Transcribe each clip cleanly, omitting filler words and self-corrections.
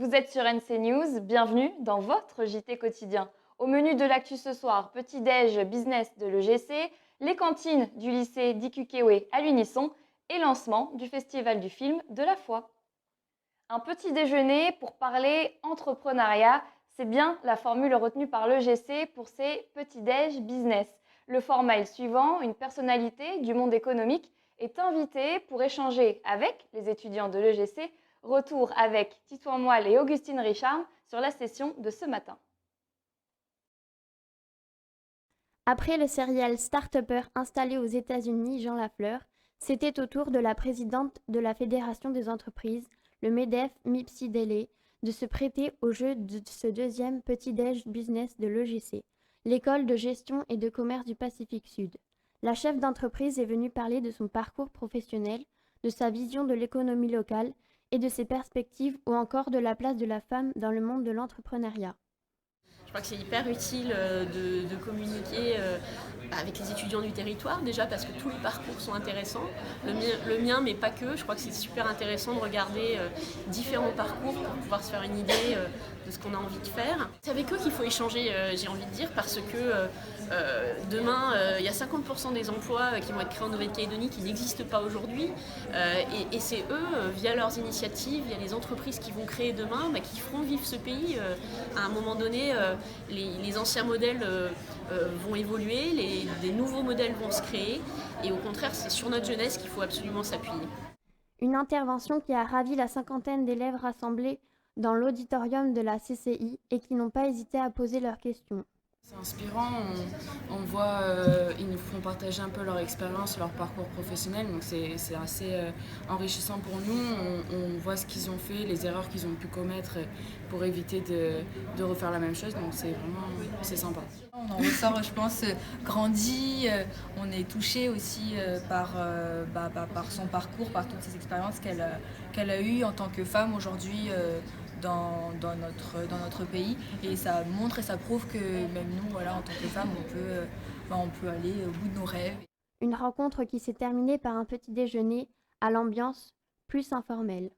Vous êtes sur NC News, bienvenue dans votre JT quotidien. Au menu de l'actu ce soir, petit-déj business de l'EGC, les cantines du lycée d'Ikukewe à l'Unisson et lancement du Festival du film de la foi. Un petit déjeuner pour parler entrepreneuriat, c'est bien la formule retenue par l'EGC pour ces petits-déj business. Le format est le suivant, une personnalité du monde économique est invitée pour échanger avec les étudiants de l'EGC. Retour avec Titouan Moelle et Augustine Richard sur la session de ce matin. Après le serial start-upper installé aux États-Unis, Jean Lafleur, c'était au tour de la présidente de la Fédération des entreprises, le MEDEF Mipsi Dele, de se prêter au jeu de ce deuxième petit-déj business de l'EGC, l'école de gestion et de commerce du Pacifique Sud. La chef d'entreprise est venue parler de son parcours professionnel, de sa vision de l'économie locale et de ses perspectives ou encore de la place de la femme dans le monde de l'entrepreneuriat. Je crois que c'est hyper utile de communiquer avec les étudiants du territoire, déjà parce que tous les parcours sont intéressants. Le mien, mais pas que. Je crois que c'est super intéressant de regarder différents parcours pour pouvoir se faire une idée de ce qu'on a envie de faire. C'est avec eux qu'il faut échanger, j'ai envie de dire, parce que demain, il y a 50% des emplois qui vont être créés en Nouvelle-Calédonie qui n'existent pas aujourd'hui. Et c'est eux, via leurs initiatives, via les entreprises qui vont créer demain, qui feront vivre ce pays. À un moment donné, les anciens modèles vont évoluer, des nouveaux modèles vont se créer. Et au contraire, c'est sur notre jeunesse qu'il faut absolument s'appuyer. Une intervention qui a ravi la cinquantaine d'élèves rassemblés dans l'auditorium de la CCI et qui n'ont pas hésité à poser leurs questions. C'est inspirant, on voit, ils nous font partager un peu leur expérience, leur parcours professionnel, donc c'est assez enrichissant pour nous. On voit ce qu'ils ont fait, les erreurs qu'ils ont pu commettre pour éviter de refaire la même chose, donc c'est sympa. On en ressort, je pense, grandi, on est touché aussi par son parcours, par toutes ces expériences qu'elle a eues en tant que femme aujourd'hui. Dans notre pays, et ça montre et ça prouve que même nous, voilà, en tant que femmes, on peut aller au bout de nos rêves. Une rencontre qui s'est terminée par un petit déjeuner à l'ambiance plus informelle.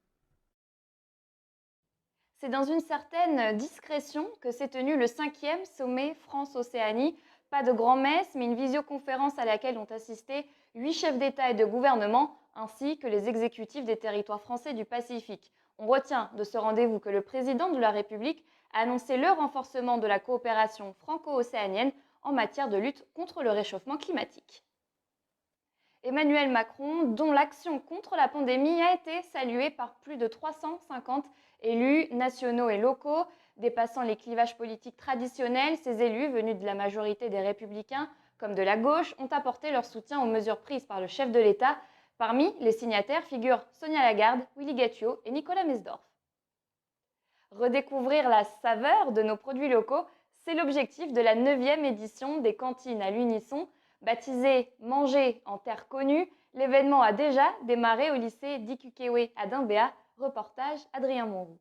C'est dans une certaine discrétion que s'est tenu le 5e sommet France-Océanie. Pas de grand-messe, mais une visioconférence à laquelle ont assisté 8 chefs d'État et de gouvernement, ainsi que les exécutifs des territoires français du Pacifique. On retient de ce rendez-vous que le président de la République a annoncé le renforcement de la coopération franco-océanienne en matière de lutte contre le réchauffement climatique. Emmanuel Macron, dont l'action contre la pandémie a été saluée par plus de 350 élus nationaux et locaux. Dépassant les clivages politiques traditionnels, ces élus, venus de la majorité des Républicains comme de la gauche, ont apporté leur soutien aux mesures prises par le chef de l'État. Parmi les signataires figurent Sonia Lagarde, Willy Guettiot et Nicolas Mesdorf. Redécouvrir la saveur de nos produits locaux, c'est l'objectif de la 9e édition des cantines à l'Unisson. Baptisé Manger en terre connue, l'événement a déjà démarré au lycée d'Ikukewe à Dimbéa. Reportage Adrien Monroux.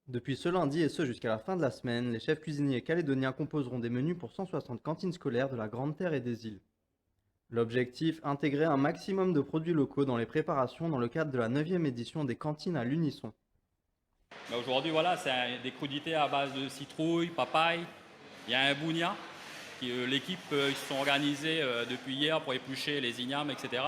Depuis ce lundi et ce jusqu'à la fin de la semaine, les chefs cuisiniers calédoniens composeront des menus pour 160 cantines scolaires de la Grande Terre et des îles. L'objectif, intégrer un maximum de produits locaux dans les préparations dans le cadre de la 9e édition des cantines à l'Unisson. Aujourd'hui, voilà, c'est des crudités à base de citrouille, papaye. Il y a un bougna. L'équipe, ils se sont organisés depuis hier pour éplucher les ignames, etc.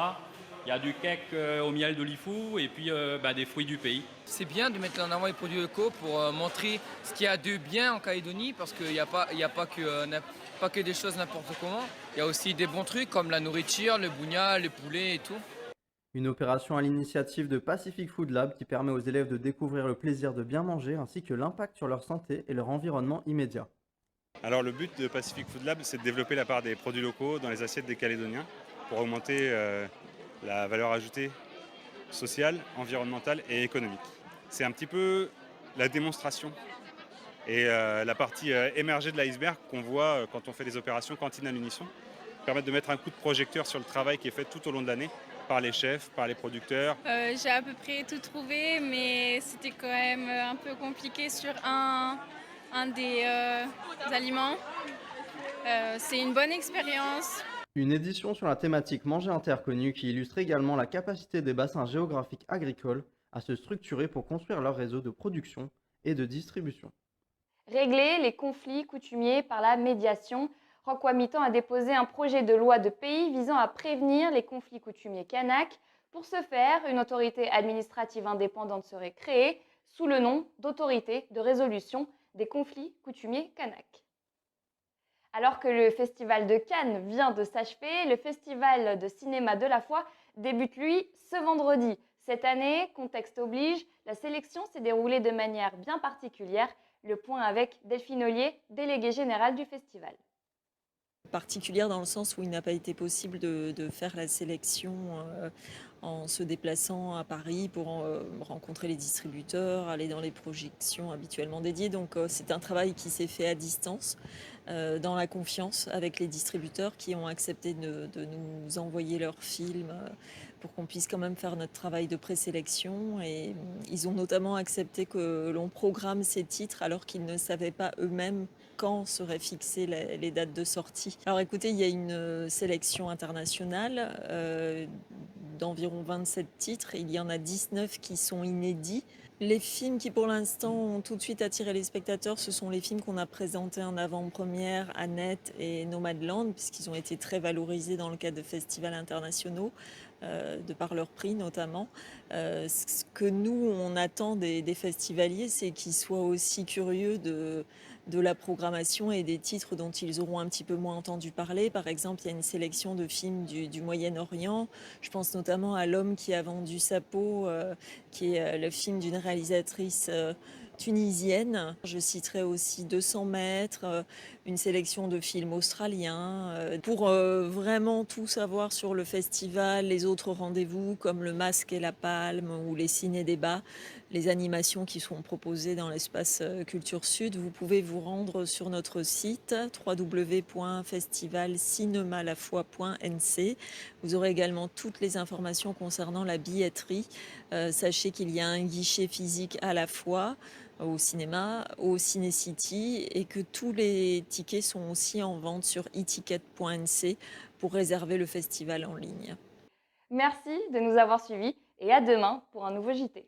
Il y a du cake au miel de l'Ifou et puis des fruits du pays. C'est bien de mettre en avant les produits locaux pour montrer ce qu'il y a de bien en Calédonie, parce qu'il n'y a pas que des choses n'importe comment. Il y a aussi des bons trucs comme la nourriture, le bougna, le poulet et tout. Une opération à l'initiative de Pacific Food Lab qui permet aux élèves de découvrir le plaisir de bien manger ainsi que l'impact sur leur santé et leur environnement immédiat. Alors le but de Pacific Food Lab, c'est de développer la part des produits locaux dans les assiettes des Calédoniens pour augmenter la valeur ajoutée sociale, environnementale et économique. C'est un petit peu la démonstration et la partie émergée de l'iceberg qu'on voit quand on fait des opérations cantine à l'Unisson, permettre de mettre un coup de projecteur sur le travail qui est fait tout au long de l'année par les chefs, par les producteurs. J'ai à peu près tout trouvé, mais c'était quand même un peu compliqué sur un des aliments. C'est une bonne expérience. Une édition sur la thématique Manger en terre connue qui illustre également la capacité des bassins géographiques agricoles à se structurer pour construire leur réseau de production et de distribution. Régler les conflits coutumiers par la médiation. Roch Wamitan a déposé un projet de loi de pays visant à prévenir les conflits coutumiers kanaks. Pour ce faire, une autorité administrative indépendante serait créée sous le nom d'Autorité de résolution des conflits coutumiers kanaks. Alors que le festival de Cannes vient de s'achever, le festival de cinéma de la foi débute lui ce vendredi. Cette année, contexte oblige, la sélection s'est déroulée de manière bien particulière. Le point avec Delphine Ollier, déléguée générale du festival. Particulière dans le sens où il n'a pas été possible de faire la sélection en se déplaçant à Paris pour rencontrer les distributeurs, aller dans les projections habituellement dédiées. Donc c'est un travail qui s'est fait à distance, dans la confiance avec les distributeurs qui ont accepté de nous envoyer leurs films pour qu'on puisse quand même faire notre travail de présélection. Et ils ont notamment accepté que l'on programme ces titres alors qu'ils ne savaient pas eux-mêmes quand seraient fixées les dates de sortie. Alors écoutez, il y a une sélection internationale d'environ 27 titres. Il y en a 19 qui sont inédits. Les films qui pour l'instant ont tout de suite attiré les spectateurs, ce sont les films qu'on a présentés en avant-première à Net et Nomadland, puisqu'ils ont été très valorisés dans le cadre de festivals internationaux, de par leur prix notamment. Ce que nous, on attend des festivaliers, c'est qu'ils soient aussi curieux de la programmation et des titres dont ils auront un petit peu moins entendu parler. Par exemple, il y a une sélection de films du Moyen-Orient. Je pense notamment à L'homme qui a vendu sa peau, qui est le film d'une réalisatrice tunisienne. Je citerai aussi 200 mètres, une sélection de films australiens. Pour vraiment tout savoir sur le festival, les autres rendez-vous comme le Masque et la Palme ou les ciné-débats, les animations qui sont proposées dans l'espace Culture Sud, vous pouvez vous rendre sur notre site www.festivalcinemalafoi.nc. Vous aurez également toutes les informations concernant la billetterie. Sachez qu'il y a un guichet physique à la fois au cinéma, au Ciné-City, et que tous les tickets sont aussi en vente sur eticket.nc pour réserver le festival en ligne. Merci de nous avoir suivis et à demain pour un nouveau JT.